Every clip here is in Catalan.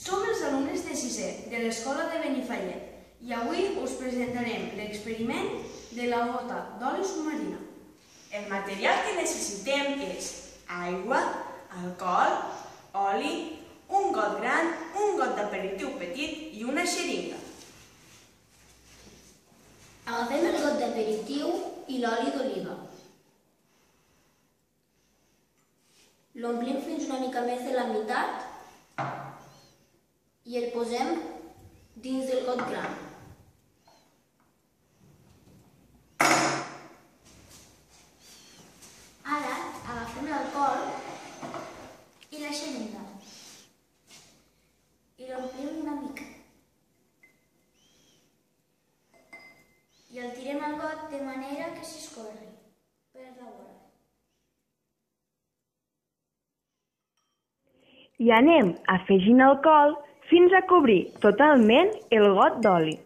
Som els alumnes de sisè de l'Escola de Benifallet i avui us presentarem l'experiment de la gota d'oli submarina. El material que necessitem és aigua, alcohol, oli, un got gran, un got d'aperitiu petit i una xeringa. Agafem el got d'aperitiu i l'oli d'oliva. L'omplim fins una mica més de la meitat i el posem dins del got gran. Ara agafem l'alcohol i la xeringa i l'omplim una mica. I el tirem al got de manera que s'escorri per la vora. I anem afegint alcohol fins a cobrir totalment el got d'oli.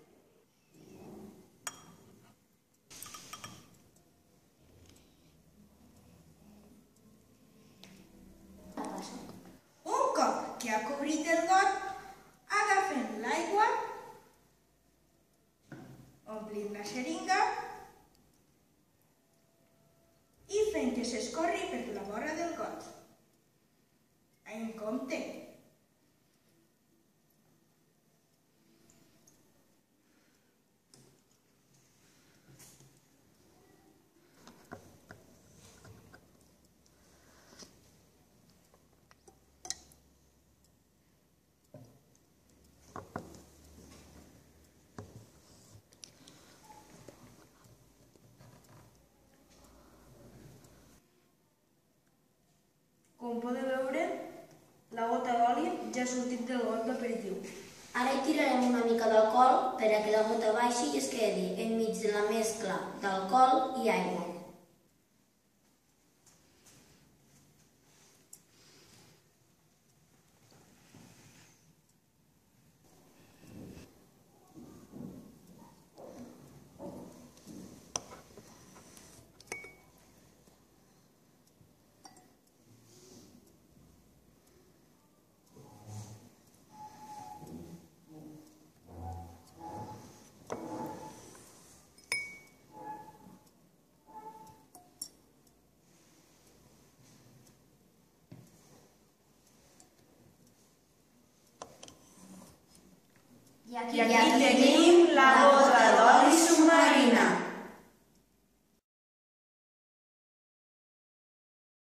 Un cop que ha cobrit el got, agafem l'aigua, omplim la xeringa i fem que s'escorri per la vora del got. En compte. Com podeu veure, la gota d'oli ja ha sortit del got d'aperitiu. Ara hi tirarem una mica d'alcohol per a que la gota baixi i es quedi enmig de la mescla d'alcohol i aigua. I aquí tenim la gota